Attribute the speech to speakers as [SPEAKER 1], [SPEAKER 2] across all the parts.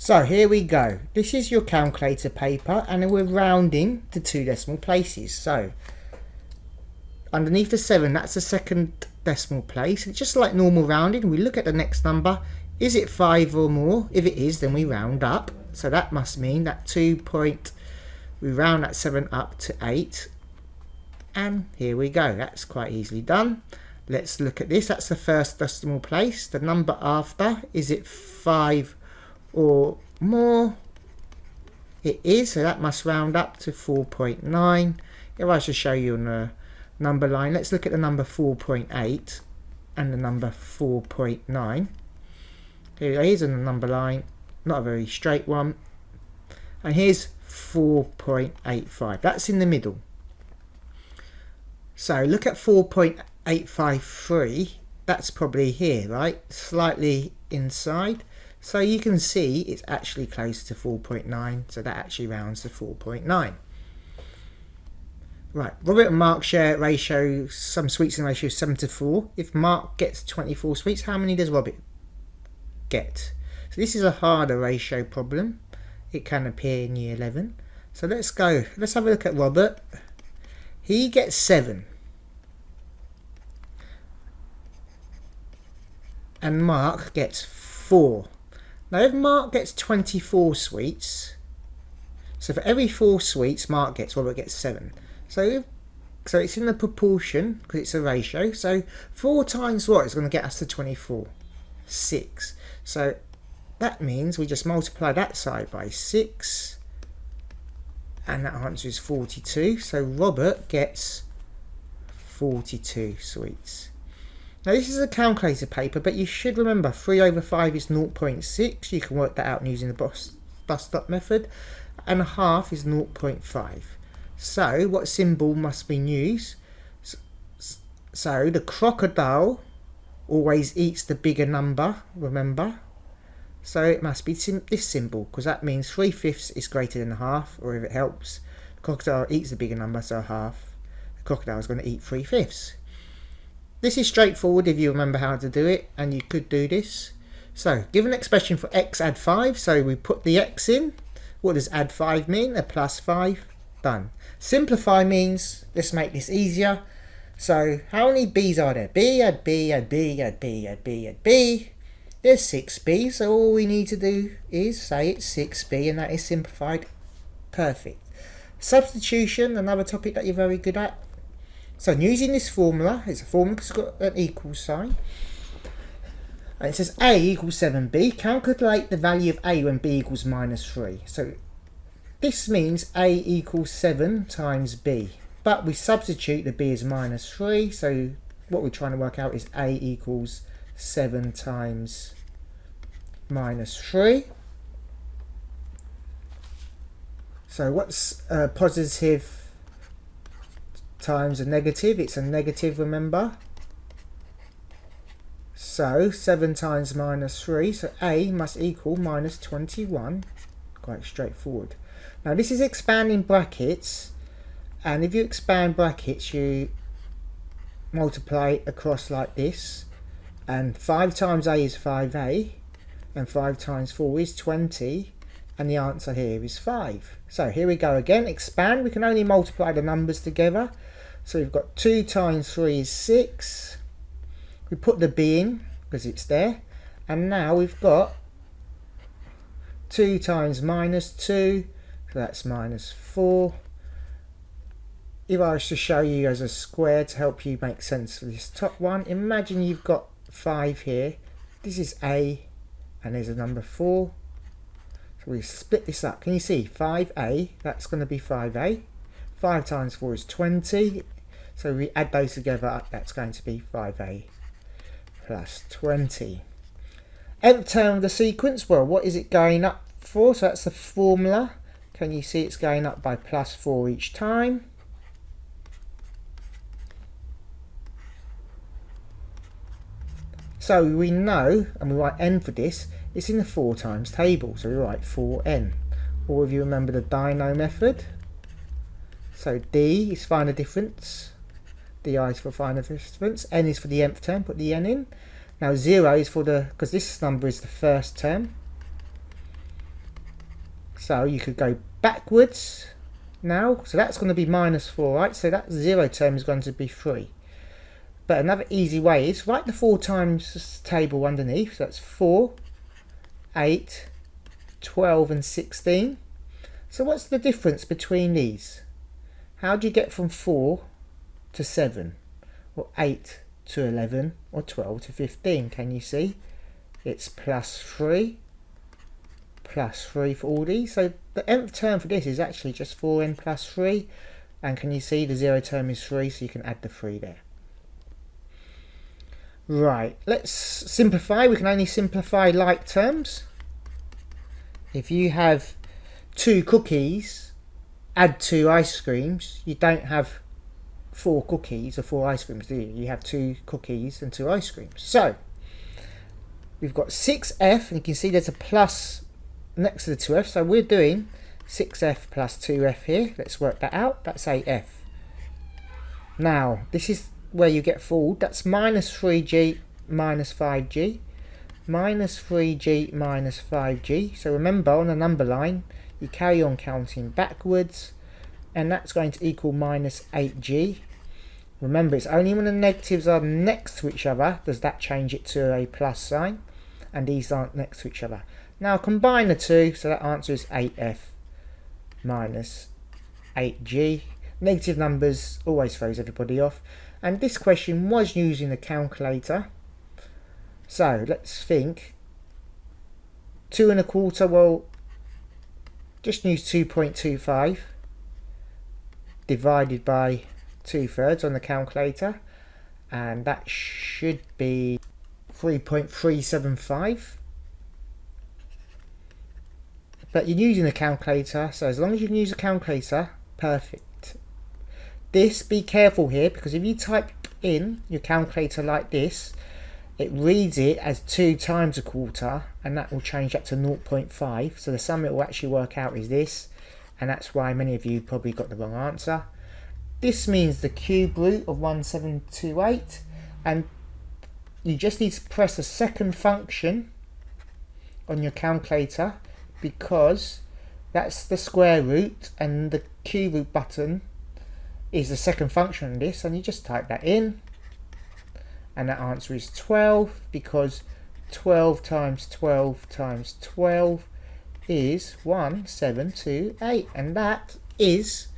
[SPEAKER 1] So here we go. This is your calculator paper and we're rounding to 2 decimal places. So underneath the 7, that's the second decimal place. It's just like normal rounding. We look at the next number. Is it 5 or more? If it is, then we round up. So that must mean that we round that 7 up to 8. And here we go. That's quite easily done. Let's look at this. That's the first decimal place. The number after, is it 5 or more? It is, so that must round up to 4.9. If I should show you on the number line, let's look at the number 4.8 and the number 4.9. Here it is on the number line, not a very straight one. And here's 4.85. That's in the middle. So look at 4.853. That's probably here, right? Slightly inside. So you can see it's actually closer to 4.9, so that actually rounds to 4.9. Right, Robert and Mark share ratio, some sweets in ratio 7:4. If Mark gets 24 sweets, how many does Robert get? So this is a harder ratio problem. It can appear in year 11. So let's have a look at Robert. He gets 7. And Mark gets 4. Now if Mark gets 24 sweets, so for every 4 sweets Mark gets, Robert gets 7. So it's in the proportion, because it's a ratio. So 4 times what is going to get us to 24? 6. So that means we just multiply that side by 6. And that answer is 42. So Robert gets 42 sweets. Now this is a calculator paper, but you should remember 3/5 is 0.6. You can work that out using the bus stop method. And a half is 0.5. So what symbol must be used? So the crocodile always eats the bigger number, remember? So it must be this symbol, because that means 3/5 is greater than a half, or if it helps, the crocodile eats the bigger number, so a half. The crocodile is going to eat 3/5. This is straightforward if you remember how to do it, and you could do this. So, give an expression for x, add 5. So we put the x in. What does add 5 mean? A plus 5. Done. Simplify means, let's make this easier. So, how many b's are there? B, add B, add B, add B, add B, add B. There's 6b, so all we need to do is say it's 6b, and that is simplified. Perfect. Substitution, another topic that you're very good at. So using this formula, it's a formula because it's got an equal sign. And it says A equals 7b. Calculate the value of A when B equals -3. So this means A equals 7 times B. But we substitute the B as -3. So what we're trying to work out is A equals 7 times -3. So what's positive times a negative? It's a negative, remember. So 7 times -3, so A must equal -21. Quite straightforward. Now this is expanding brackets, and if you expand brackets you multiply it across like this, and 5 times A is 5A, and 5 times 4 is 20, and the answer here is 5. So here we go again, expand. We can only multiply the numbers together. So we've got 2 times 3 is 6. We put the B in because it's there. And now we've got 2 times -2. So that's -4. If I was to show you as a square to help you make sense for this top one, imagine you've got 5 here. This is A and there's a number 4. So we split this up. Can you see 5A? That's going to be 5A. 5 times 4 is 20. So we add those together, that's going to be 5A plus 20. Nth term of the sequence, well, what is it going up for? So that's the formula. Can you see it's going up by +4 each time? So we know, and we write n for this, it's in the 4 times table. So we write 4n. Or if you remember the dino method. So D is find the difference. DI is for find the difference. N is for the nth term, put the n in. Now 0 is for the, because this number is the first term. So you could go backwards now. So that's going to be minus 4, right? So that 0 term is going to be 3. But another easy way is write the 4 times table underneath. So that's 4, 8, 12 and 16. So what's the difference between these? How do you get from 4 to 7? Or 8 to 11? Or 12 to 15? Can you see? It's plus 3 for all these. So the nth term for this is actually just 4n plus 3. And can you see the 0 term is 3, so you can add the 3 there. Right, let's simplify. We can only simplify like terms. If you have 2 cookies, add 2 ice creams, you don't have 4 cookies or 4 ice creams, do you? You have 2 cookies and 2 ice creams. So we've got 6f, and you can see there's a plus next to the 2f, so we're doing 6f plus 2f here. Let's work that out. That's 8f. Now this is where you get fooled. That's minus 3g minus 5g, minus 3g minus 5g. So remember, on the number line you carry on counting backwards, and that's going to equal minus 8g. Remember, it's only when the negatives are next to each other does that change it to a plus sign, and these aren't next to each other. Now combine the two, so that answer is 8f minus 8g. Negative numbers always throws everybody off, and this question was using the calculator. So let's think. 2 1/4, well, just use 2.25 divided by 2/3 on the calculator, and that should be 3.375. But you're using a calculator, so as long as you can use a calculator, perfect. This, be careful here, because if you type in your calculator like this, it reads it as 2 times 1/4, and that will change that to 0.5. So the sum it will actually work out is this, and that's why many of you probably got the wrong answer. This means the cube root of 1728, and you just need to press a second function on your calculator, because that's the square root, and the cube root button is the second function on this, and you just type that in, and that answer is 12, because 12 times 12 times 12 is 1728, and that is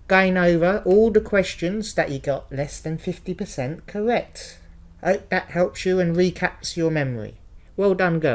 [SPEAKER 1] going over all the questions that you got less than 50% correct. I hope that helps you and recaps your memory. Well done, girl.